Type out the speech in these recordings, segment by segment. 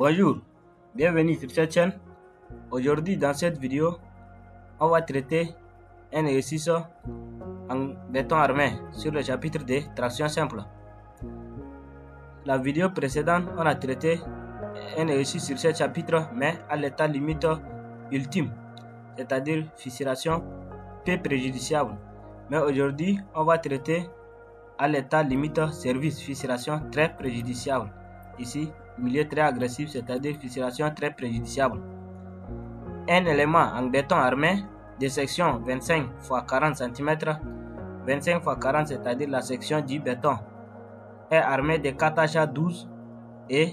Bonjour, bienvenue sur cette chaîne. Aujourd'hui dans cette vidéo, on va traiter un exercice en béton armé sur le chapitre de traction simple. La vidéo précédente, on a traité un exercice sur ce chapitre mais à l'état limite ultime, c'est-à-dire fissuration peu préjudiciable. Mais aujourd'hui, on va traiter à l'état limite service fissuration très préjudiciable. Ici, milieu très agressif, c'est-à-dire fissuration très préjudiciable. Un élément en béton armé de section 25 x 40 cm, 25 x 40 c'est-à-dire la section du béton, est armé de 4H12 et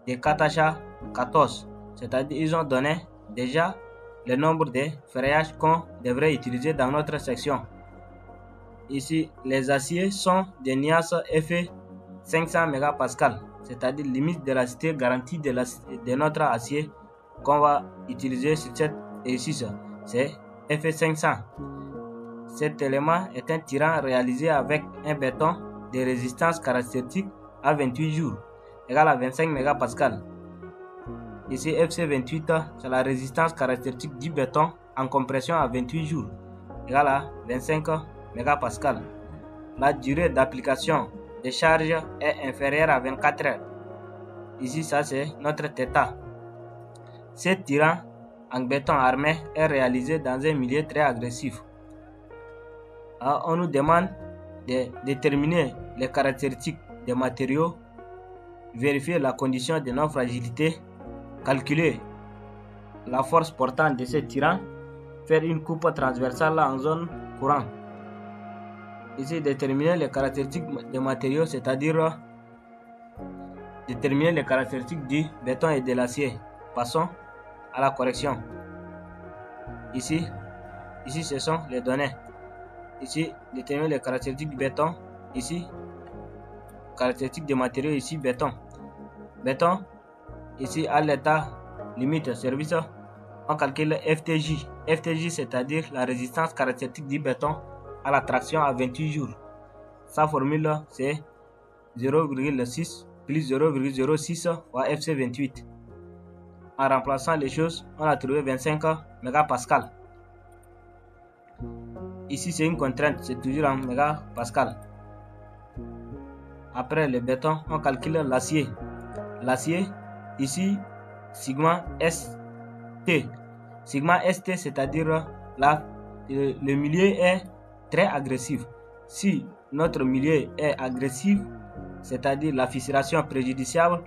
de 4H14, c'est-à-dire ils ont donné déjà le nombre de freillages qu'on devrait utiliser dans notre section. Ici, les aciers sont des niaces Fe 500 MPa, c'est-à-dire limite d'élastité garantie de notre acier qu'on va utiliser sur cet exercice, c'est Fe 500. Cet élément est un tirant réalisé avec un béton de résistance caractéristique à 28 jours, égal à 25 MPa. Ici, FC28, c'est la résistance caractéristique du béton en compression à 28 jours, égal à 25 MPa. La durée d'application des charges est inférieure à 24 heures. Ici, ça c'est notre θ. Ce tirant en béton armé est réalisé dans un milieu très agressif. Alors, on nous demande de déterminer les caractéristiques des matériaux, vérifier la condition de non-fragilité, calculer la force portante de ce tirant, faire une coupe transversale en zone courante. Ici, déterminer les caractéristiques des matériaux, c'est-à-dire déterminer les caractéristiques du béton et de l'acier. Passons à la correction. Ici, ce sont les données. Ici, déterminer les caractéristiques du béton. Ici, caractéristiques des matériaux. Ici, béton. Béton, ici, à l'état limite service, on calcule FTJ. FTJ, c'est-à-dire la résistance caractéristique du béton à la traction à 28 jours. Sa formule, c'est 0,6 plus 0,06 fois FC28. En remplaçant les choses, on a trouvé 25 MPa. Ici, c'est une contrainte, c'est toujours en mégapascal. Après le béton, on calcule l'acier. L'acier, ici, sigma ST. Sigma ST, c'est-à-dire le milieu est très agressif. Si notre milieu est agressif, c'est-à-dire la fissuration préjudiciable,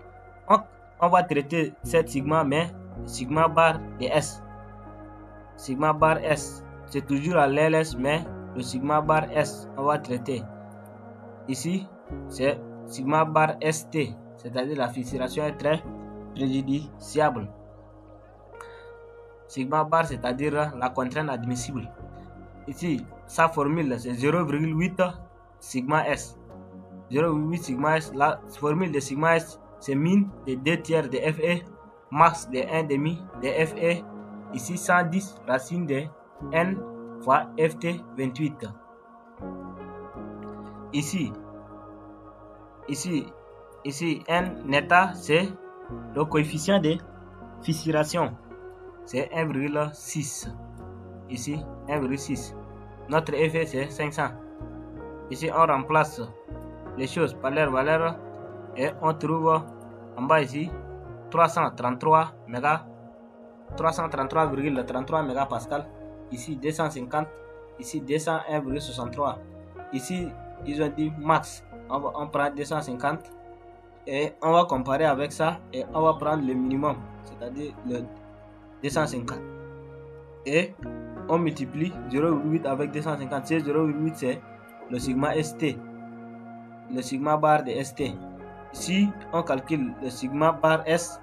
on va traiter cette sigma, mais sigma bar de S. Sigma bar S, c'est toujours à l'LS, mais le sigma bar S, on va traiter. Ici, c'est sigma bar ST, c'est-à-dire la fissuration est très préjudiciable. Sigma bar, c'est-à-dire la contrainte admissible. Ici, sa formule, c'est 0,8 sigma S. 0,8 sigma S, la formule de sigma S, c'est min de 2 tiers de Fe, max de 1 demi de Fe, ici 110 racine de N fois Ft28. Ici, N neta, c'est le coefficient de fissuration, c'est 1,6. Ici, 1,6. Notre Fe, c'est 500. Ici, on remplace les choses par leur valeur et on trouve en bas ici 333,33 MPa, ici 250, ici 201,63. Ici ils ont dit max, on prend 250 et on va comparer avec ça et on va prendre le minimum, c'est-à-dire le 250 et on multiplie 0,8 avec 250. C'est 0,8, c'est le sigma ST, le sigma bar de ST. Si on calcule le sigma bar S,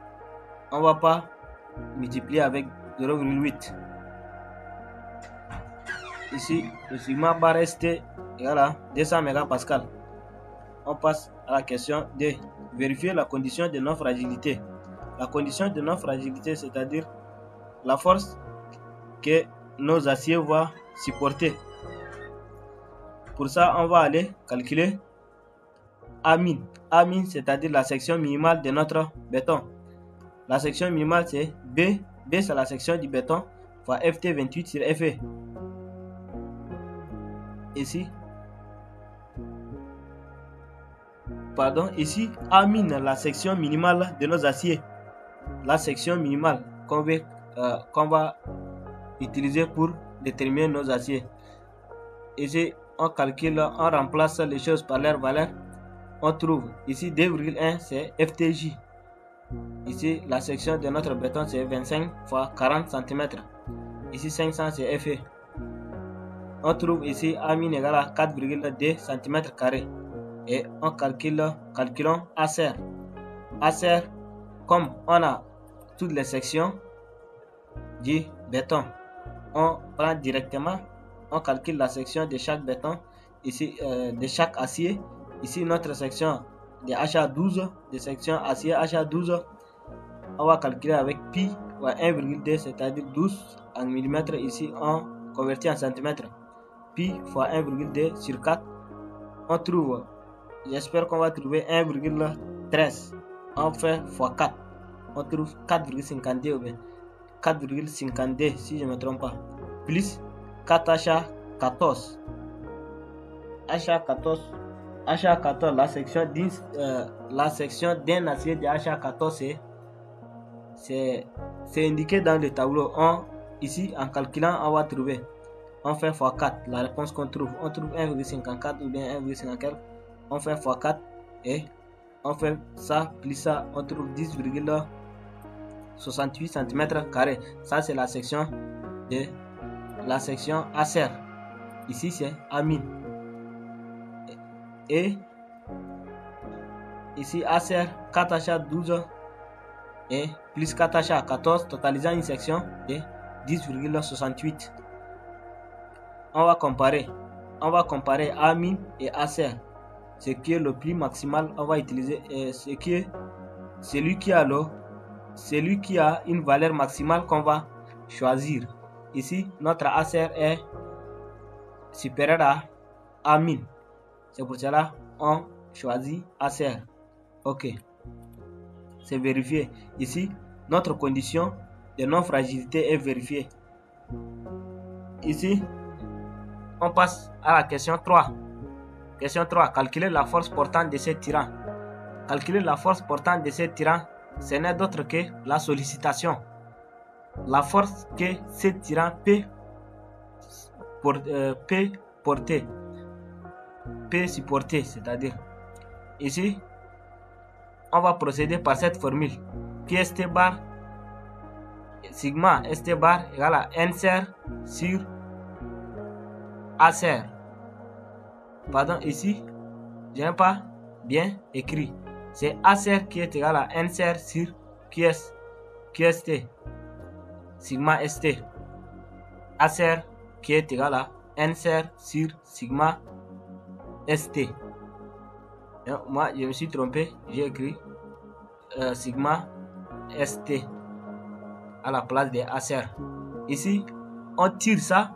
on ne va pas multiplier avec 0,8. Ici, le sigma bar ST égale à 200 MPa. On passe à la question de vérifier la condition de non-fragilité. La condition de non-fragilité, c'est-à-dire la force que nos aciers vont supporter. Pour ça, on va aller calculer A min. A min, c'est-à-dire la section minimale de notre béton. La section minimale c'est B. B c'est la section du béton fois FT28 sur FE. Ici, ici A min la section minimale de nos aciers. La section minimale qu'on va utiliser pour déterminer nos aciers. Ici, on calcule, on remplace les choses par leur valeur. On trouve ici 2,1 c'est FTJ. Ici, la section de notre béton c'est 25 fois 40 cm. Ici, 500 c'est FE. On trouve ici A min égale à 4,2 cm². Et on calculons ACR. ACR, comme on a toutes les sections du béton, on prend directement, on calcule la section de chaque béton, ici de chaque acier. Ici notre section de HA12, de section acier HA12, on va calculer avec pi ou 1,2, c'est-à-dire 12 en millimètres. Ici on convertit en centimètres. Pi fois 1,2 sur 4, on trouve, j'espère qu'on va trouver 1,13. On fait fois 4, on trouve 4,52 ou bien 4,52 si je ne me trompe pas, plus 4H14. HA14, la section d'un acier de HA14 c'est indiqué dans le tableau. Ici en calculant on va trouver, on fait fois 4, la réponse qu'on trouve, on trouve 1,54 ou bien 1,54, on fait fois 4 et on fait ça plus ça, on trouve 10,68 cm². Ça c'est la section ACR. Ici c'est A min. Et ici ACR 4H12 et plus 4H14 totalisant une section de 10,68. On va comparer A min et ACR. Ce qui est le plus maximal, on va utiliser celui qui a une valeur maximale qu'on va choisir. Ici notre ACR est supérieur à A min. C'est pour cela on choisit ACR. Ok, c'est vérifié. Ici notre condition de non fragilité est vérifiée. Ici on passe à la question 3. Question 3. Calculer la force portante de ces tirants. Calculer la force portante de ces tirants, ce n'est d'autre que la sollicitation. La force que ces tirants peut supporter, c'est-à-dire. Ici, on va procéder par cette formule. QST bar, sigma ST bar égale à NCR sur ACR. Pardon, ici, je n'ai pas bien écrit. C'est ACR qui est égal à NCR sur QST. Sigma ST. ACR qui est égal à NCR sur sigma ST. Donc, moi, je me suis trompé. J'ai écrit sigma ST à la place de ACR. Ici, on tire ça.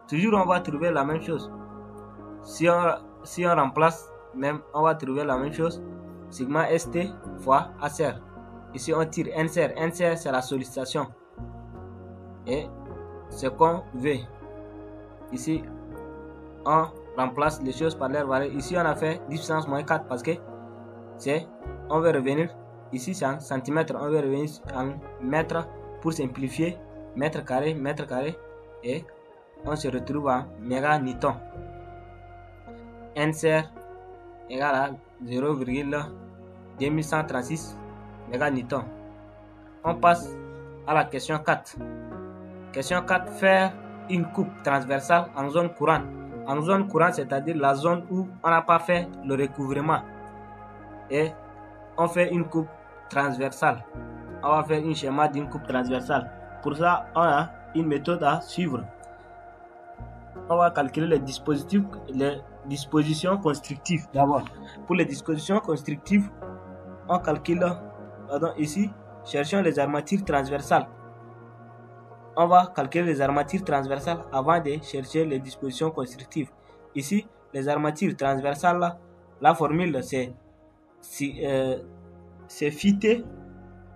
Toujours, on va trouver la même chose. Si on remplace, même on va trouver la même chose. Sigma ST fois ACR. Ici on tire NCR. NCR c'est la sollicitation. Et ce qu'on veut. Ici on remplace les choses par leur valeur. Ici on a fait 10 puissance moins 4 parce que on veut revenir. Ici c'est en centimètres. On veut revenir en mètres pour simplifier. Mètre carré. Et on se retrouve en méganewton. NCR égale à 0,2136 méganewton. On passe à la question 4. Question 4. Faire une coupe transversale en zone courante. En zone courante, c'est-à-dire la zone où on n'a pas fait le recouvrement. Et on fait une coupe transversale. On va faire un schéma d'une coupe transversale. Pour ça, on a une méthode à suivre. On va calculer les dispositions constructives d'abord. Pour les dispositions constructives, on calcule, ici, cherchons les armatures transversales. On va calculer les armatures transversales avant de chercher les dispositions constructives. Ici, les armatures transversales, la formule c'est φ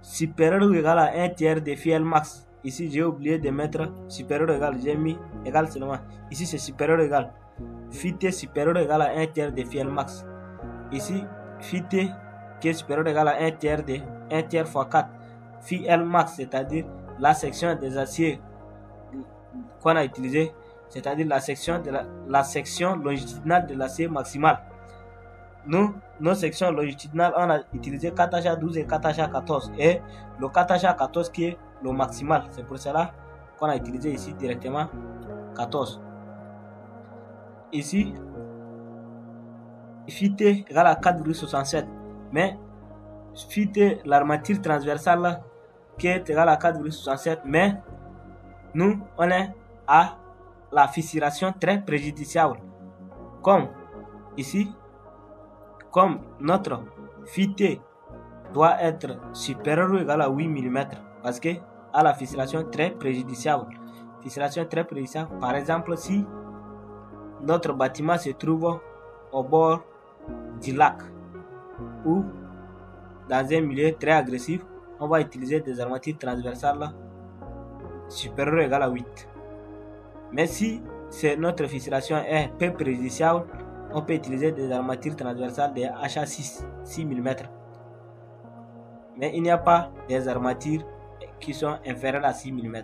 supérieur ou égal à 1 tiers de phi L max. Ici, j'ai oublié de mettre supérieur ou égal, j'ai mis égal seulement. Ici, c'est supérieur ou égal. Phi T supérieur ou égal à 1 tiers de phi L max. Ici, phi T qui est supérieur ou égal à 1 tiers fois 4. Phi L max, c'est-à-dire la section des aciers qu'on a utilisé, c'est-à-dire la section longitudinale de l'acier maximal. Nos sections longitudinales, on a utilisé 4H12 et 4H14 et le 4H14 qui est le maximal. C'est pour cela qu'on a utilisé ici directement 14. Ici, phi T égale à 4,67. Mais phi T, l'armature transversale qui est égale à 4,67. Mais nous, on est à la fissuration très préjudiciable. Comme ici, comme notre phi T doit être supérieur ou égal à 8 mm parce que à la fissuration très préjudiciable. Fissuration très préjudiciable, par exemple, si notre bâtiment se trouve au bord du lac ou dans un milieu très agressif, on va utiliser des armatures transversales supérieures ou égales à 8. Mais si notre fissuration est peu préjudiciable, on peut utiliser des armatures transversales de HA6 mm. Mais il n'y a pas des armatures qui sont inférieures à 6 mm.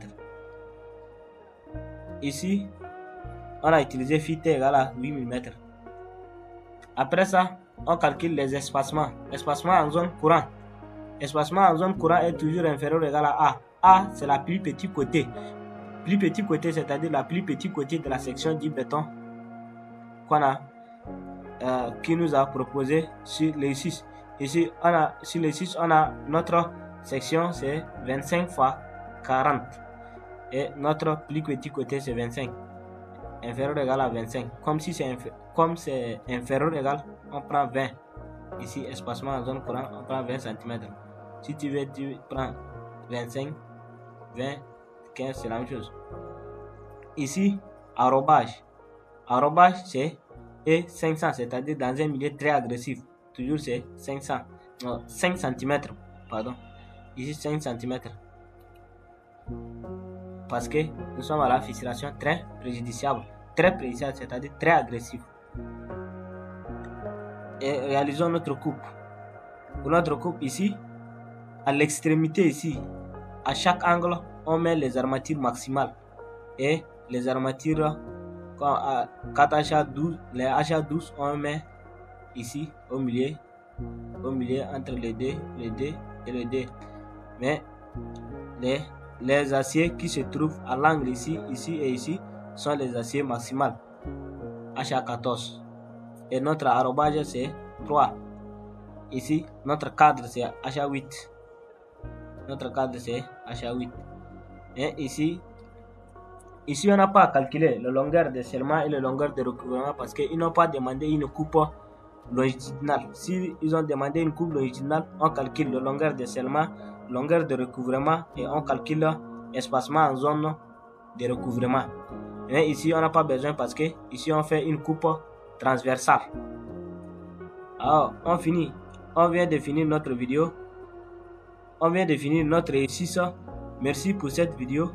Ici, on a utilisé phi T égale à 8 mm. Après ça, on calcule les espacements. Espacement en zone courant. Espacement en zone courant est toujours inférieur ou égal à A. A, c'est la plus petit côté. Plus petit côté, c'est-à-dire la plus petit côté de la section du béton qui nous a proposé sur les 6. Ici, sur les 6, on a notre section, c'est 25 fois 40. Et notre plus petit côté, c'est 25. Inférieur ou égal à 25. Comme c'est inférieur ou égal, on prend 20. Ici, espacement en zone courant, on prend 20 cm. Si tu veux, tu prends 25, 20, 15, c'est la même chose. Ici, arrobage. Arrobage, c'est 500, c'est-à-dire dans un milieu très agressif. Toujours c'est 5 cm. Pardon. Ici, 5 cm. Parce que nous sommes à la fissuration très préjudiciable. Très préjudiciable, c'est-à-dire très agressif. Et réalisons notre coupe. Pour notre coupe ici, à l'extrémité ici, à chaque angle, on met les armatures maximales. Et les armatures 4H12, les H12, on met ici au milieu entre les D et le D. Mais les aciers qui se trouvent à l'angle ici et ici sont les aciers maximales HA14. Et notre arrobage c'est 3. Ici, notre cadre c'est HA8. Notre cadre c'est HA8. Et ici, on n'a pas calculé la longueur de scellement et la longueur de recouvrement parce qu'ils n'ont pas demandé une coupe longitudinale. Si ils ont demandé une coupe longitudinale, on calcule la longueur de scellement, longueur de recouvrement et on calcule l'espacement en zone de recouvrement. Mais ici, on n'a pas besoin parce que ici, on fait une coupe transversale. Alors, on vient de finir notre vidéo. On vient de finir notre exercice. Merci pour cette vidéo.